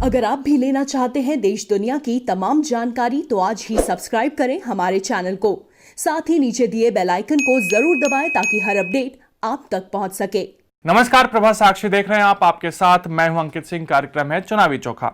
अगर आप भी लेना चाहते हैं देश दुनिया की तमाम जानकारी तो आज ही सब्सक्राइब करें हमारे चैनल को। साथ ही नीचे दिए बेल आइकन को जरूर दबाएं ताकि हर अपडेट आप तक पहुंच सके। नमस्कार, प्रभा साक्षी देख रहे हैं आप। आपके साथ मैं हूं अंकित सिंह। कार्यक्रम है चुनावी चोखा।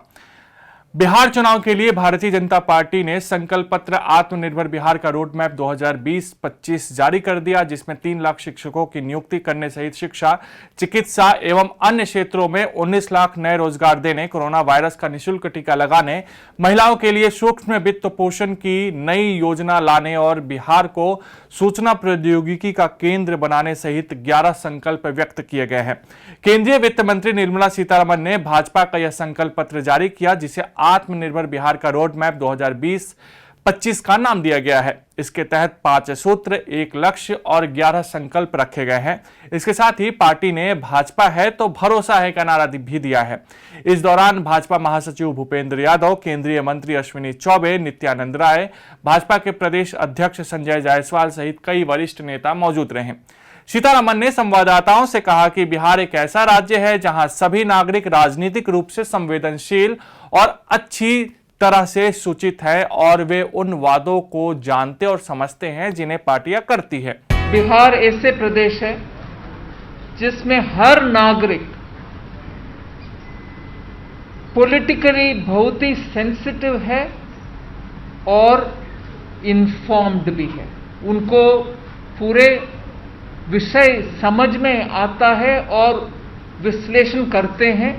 बिहार चुनाव के लिए भारतीय जनता पार्टी ने संकल्प पत्र आत्मनिर्भर बिहार का रोड मैप 2020-25 जारी कर दिया, जिसमें 3 लाख शिक्षकों की नियुक्ति करने सहित शिक्षा, चिकित्सा एवं अन्य क्षेत्रों में 19 लाख नए रोजगार देने, कोरोना वायरस का निःशुल्क टीका लगाने, महिलाओं के लिए सूक्ष्म वित्त पोषण की नई योजना लाने और बिहार को सूचना प्रौद्योगिकी का केंद्र बनाने सहित 11 संकल्प व्यक्त किए गए हैं। केंद्रीय वित्त मंत्री निर्मला सीतारमण ने भाजपा का यह संकल्प पत्र जारी किया, जिसे आत्मनिर्भर बिहार का रोड मैप 2020-25 का नाम दिया गया है। इसके तहत 5 सूत्र, 1 लक्ष्य और 11 संकल्प रखे गए हैं। इसके साथ ही पार्टी ने भाजपा है तो भरोसा है का नारा भी दिया है। इस दौरान भाजपा महासचिव भूपेंद्र यादव, केंद्रीय मंत्री अश्विनी चौबे, नित्यानंद राय, भाजपा के प्रदेश अध्यक्ष संजय जायसवाल सहित कई वरिष्ठ नेता मौजूद रहे। सीतारमण ने संवाददाताओं से कहा कि बिहार एक ऐसा राज्य है जहां सभी नागरिक राजनीतिक रूप से संवेदनशील और अच्छी तरह से सूचित है और वे उन वादों को जानते और समझते हैं जिन्हें पार्टियां करती है। बिहार ऐसे प्रदेश है जिसमें हर नागरिक पॉलिटिकली बहुत ही सेंसिटिव है और इन्फॉर्म्ड भी है। उनको पूरे विषय समझ में आता है और विश्लेषण करते हैं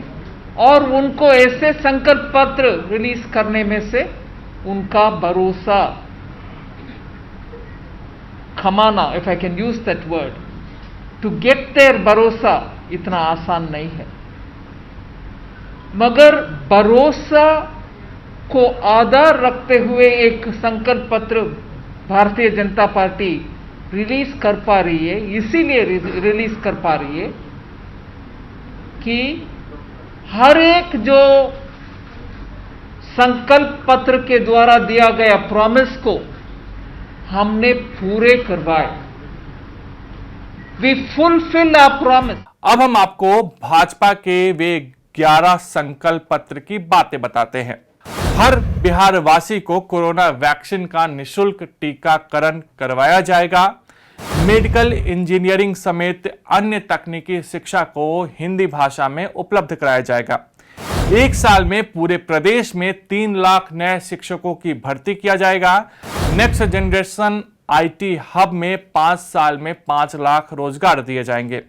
और उनको ऐसे संकल्प पत्र रिलीज करने में से उनका भरोसा खमाना, if I can use that word, to get their भरोसा इतना आसान नहीं है। मगर भरोसा को आधार रखते हुए एक संकल्प पत्र भारतीय जनता पार्टी रिलीज कर पा रही है, इसीलिए रिलीज कर पा रही है कि हर एक जो संकल्प पत्र के द्वारा दिया गया प्रॉमिस को हमने पूरे करवाए। We fulfil our promise. अब हम आपको भाजपा के वे 11 संकल्प पत्र की बातें बताते हैं। हर बिहार वासी को कोरोना वैक्सीन का निःशुल्क टीकाकरण करवाया जाएगा। मेडिकल इंजीनियरिंग समेत अन्य तकनीकी शिक्षा को हिंदी भाषा में उपलब्ध कराया जाएगा। 1 साल में पूरे प्रदेश में 3 लाख नए शिक्षकों की भर्ती किया जाएगा। नेक्स्ट जनरेशन आईटी हब में 5 साल में 5 लाख रोजगार दिए जाएंगे।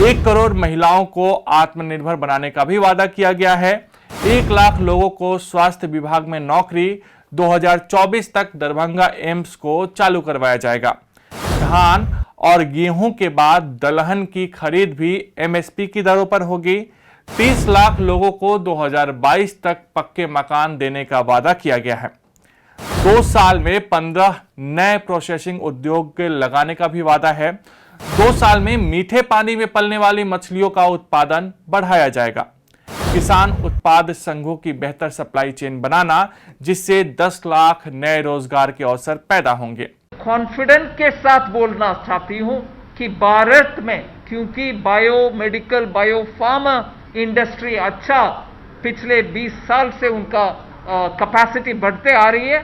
1 करोड़ महिलाओं को आत्मनिर्भर बनाने का भी वादा किया गया है। 1 लाख लोगों को स्वास्थ्य विभाग में नौकरी। 2024 तक दरभंगा एम्स को चालू करवाया जाएगा। धान और गेहूं के बाद दलहन की खरीद भी एमएसपी की दरों पर होगी। 30 लाख लोगों को 2022 तक पक्के मकान देने का वादा किया गया है। 2 साल में 15 नए प्रोसेसिंग उद्योग लगाने का भी वादा है। 2 साल में मीठे पानी में पलने वाली मछलियों का उत्पादन बढ़ाया जाएगा। किसान उत्पाद संघों की बेहतर सप्लाई चेन बनाना, जिससे 10 लाख नए रोजगार के अवसर पैदा होंगे। कॉन्फिडेंस के साथ बोलना चाहती हूं कि भारत में, क्योंकि बायोमेडिकल बायोफार्मा इंडस्ट्री अच्छा पिछले 20 साल से उनका कैपेसिटी बढ़ते आ रही है,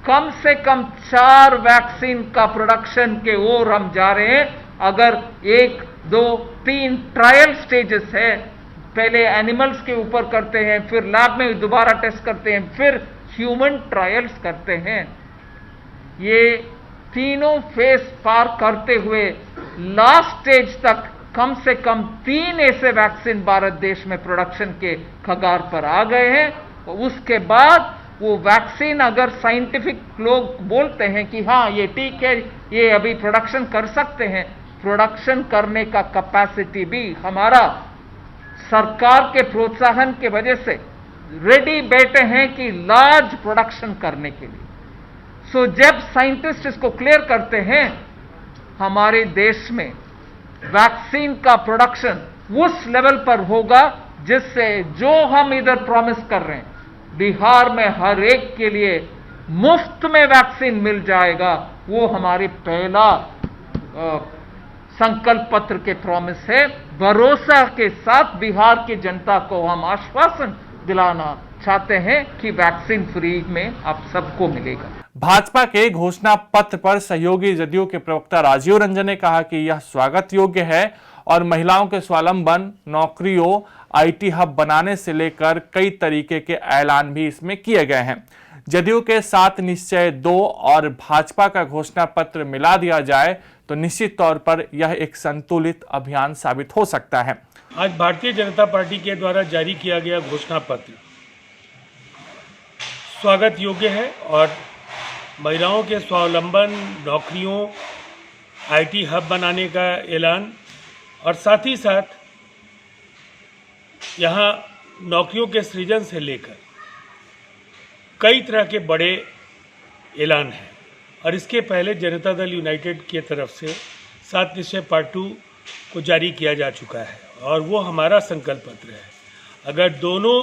कम से कम 4 वैक्सीन का प्रोडक्शन के ओर हम जा रहे हैं। अगर 1, 2, 3 ट्रायल स्टेजेस है, पहले एनिमल्स के ऊपर करते हैं, फिर लैब में दोबारा टेस्ट करते हैं, फिर ह्यूमन ट्रायल्स करते हैं। ये तीनों फेज पार करते हुए लास्ट स्टेज तक कम से कम 3 ऐसे वैक्सीन भारत देश में प्रोडक्शन के कगार पर आ गए हैं। उसके बाद वो वैक्सीन, अगर साइंटिफिक लोग बोलते हैं कि हाँ ये ठीक है, ये अभी प्रोडक्शन कर सकते हैं, प्रोडक्शन करने का कैपेसिटी भी हमारा सरकार के प्रोत्साहन के वजह से रेडी बैठे हैं कि लार्ज प्रोडक्शन करने के लिए। सो जब साइंटिस्ट इसको क्लियर करते हैं, हमारे देश में वैक्सीन का प्रोडक्शन उस लेवल पर होगा जिससे जो हम इधर प्रॉमिस कर रहे हैं, बिहार में हर एक के लिए मुफ्त में वैक्सीन मिल जाएगा, वो हमारी पहला संकल्प पत्र के प्रॉमिस है। भरोसा के साथ बिहार की जनता को हम आश्वासन दिलाना चाहते हैं कि वैक्सीन फ्री में आप सबको मिलेगा। भाजपा के घोषणा पत्र पर सहयोगी जदयू के प्रवक्ता राजीव रंजन ने कहा कि यह स्वागत योग्य है और महिलाओं के स्वावलंबन, नौकरियों, आईटी हब बनाने से लेकर कई तरीके के ऐलान भी इसमें किए गए हैं। जदयू के 7 निश्चय 2 और भाजपा का घोषणा पत्र मिला दिया जाए तो निश्चित तौर पर यह एक संतुलित अभियान साबित हो सकता है। आज भारतीय जनता पार्टी के द्वारा जारी किया गया घोषणा पत्र स्वागत योग्य है और महिलाओं के स्वावलंबन, नौकरियों, आईटी हब बनाने का ऐलान और साथ ही साथ यहाँ नौकरियों के सृजन से लेकर कई तरह के बड़े ऐलान हैं। और इसके पहले जनता दल यूनाइटेड की तरफ से 7 निश्चय पार्ट 2 को जारी किया जा चुका है और वो हमारा संकल्प पत्र है। अगर दोनों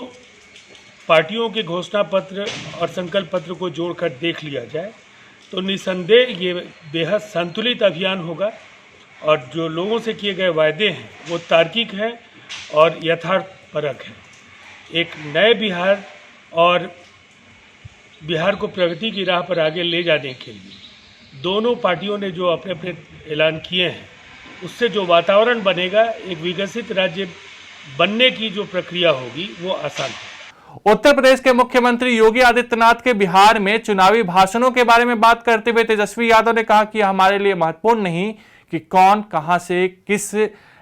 पार्टियों के घोषणा पत्र और संकल्प पत्र को जोड़कर देख लिया जाए तो निसंदेह ये बेहद संतुलित अभियान होगा और जो लोगों से किए गए वायदे हैं वो तार्किक हैं और यथार्थपरक हैं। एक नए बिहार और बिहार को प्रगति की राह पर आगे ले जाने के लिए दोनों पार्टियों ने जो अपने अपने ऐलान किए हैं उससे जो वातावरण बनेगा, एक विकसित राज्य बनने की जो प्रक्रिया होगी वो आसान है। उत्तर प्रदेश के मुख्यमंत्री योगी आदित्यनाथ के बिहार में चुनावी भाषणों के बारे में बात करते हुए तेजस्वी यादव ने कहा कि हमारे लिए महत्वपूर्ण नहीं कि कौन कहां से किस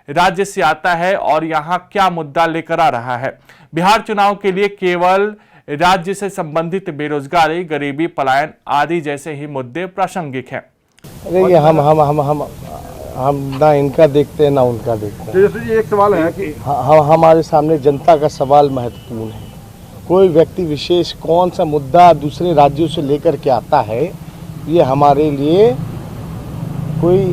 राज्य से आता है और यहां क्या मुद्दा लेकर आ रहा है। बिहार चुनाव के लिए केवल राज्य से संबंधित बेरोजगारी, गरीबी, पलायन आदि जैसे ही मुद्दे प्रासंगिक हैं। अरे ये हम ना इनका देखते हैं ना उनका देखते हैं। जैसे एक सवाल है कि हमारे सामने जनता का सवाल महत्वपूर्ण है। कोई व्यक्ति विशेष कौन सा मुद्दा दूसरे राज्यों से लेकर के आता है ये हमारे लिए कोई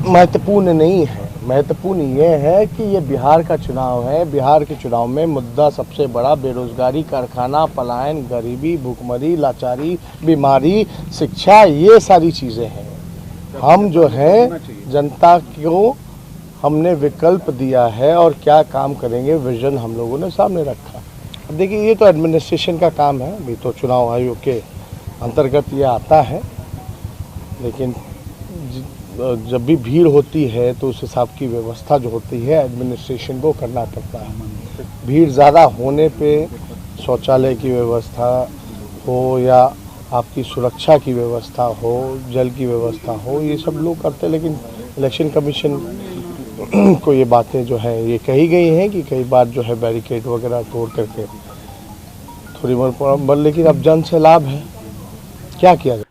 महत्वपूर्ण नहीं है। महत्वपूर्ण ये है कि ये बिहार का चुनाव है। बिहार के चुनाव में मुद्दा सबसे बड़ा बेरोजगारी, कारखाना, पलायन, गरीबी, भूखमरी, लाचारी, बीमारी, शिक्षा, ये सारी चीज़ें हैं। हम जो है जनता को हमने विकल्प दिया है और क्या काम करेंगे विजन हम लोगों ने सामने रखा। अब देखिए ये तो एडमिनिस्ट्रेशन का काम है, अभी तो चुनाव आयोग के अंतर्गत ये आता है, लेकिन जब भी भीड़ होती है तो उस हिसाब की व्यवस्था जो होती है एडमिनिस्ट्रेशन को करना पड़ता है। भीड़ ज़्यादा होने पे शौचालय की व्यवस्था हो या आपकी सुरक्षा की व्यवस्था हो, जल की व्यवस्था हो, ये सब लोग करते हैं। लेकिन इलेक्शन कमीशन को ये बातें जो है ये कही गई हैं कि कई बार जो है बैरिकेड वगैरह तोड़ करके थोड़ी बहुत, लेकिन अब जन से लाभ है, क्या किया जाए।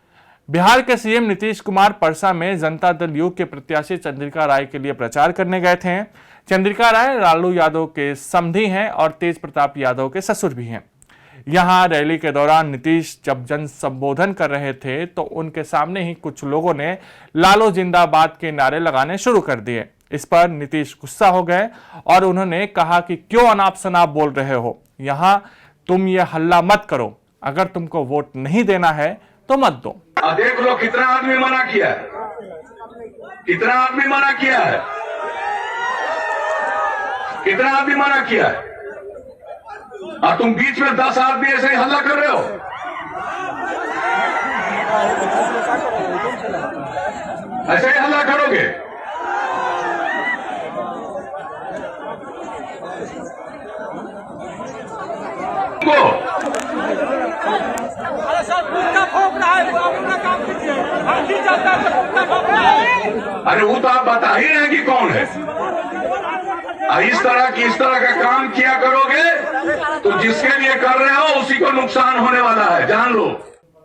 बिहार के सीएम नीतीश कुमार परसा में जनता दल यू के प्रत्याशी चंद्रिका राय के लिए प्रचार करने गए थे। चंद्रिका राय लालू यादव के समधी हैं और तेज प्रताप यादव के ससुर भी हैं। यहां रैली के दौरान नीतीश जब जन संबोधन कर रहे थे तो उनके सामने ही कुछ लोगों ने लालू जिंदाबाद के नारे लगाने शुरू कर दिए। इस पर नीतीश गुस्सा हो गए और उन्होंने कहा कि क्यों अनाप शनाप बोल रहे हो, यहां तुम ये हल्ला मत करो, अगर तुमको वोट नहीं देना है तो मत दो। देख लो कितना आदमी मना किया है, कितना आदमी मना किया है, कितना आदमी मना किया है, और तुम बीच में 10 आदमी ऐसे ही हल्ला कर रहे हो। ऐसे ही हल्ला करोगे। अरे वो तो आप बता ही रहे कि कौन है। इस तरह का काम किया करोगे तो जिसके लिए कर रहे हो उसी को नुकसान होने वाला है, जान लो।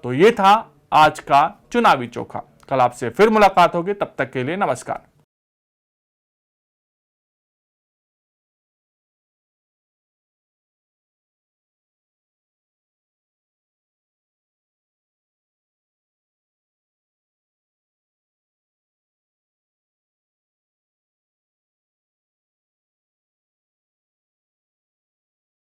तो ये था आज का चुनावी चोखा। कल आपसे फिर मुलाकात होगी, तब तक के लिए नमस्कार।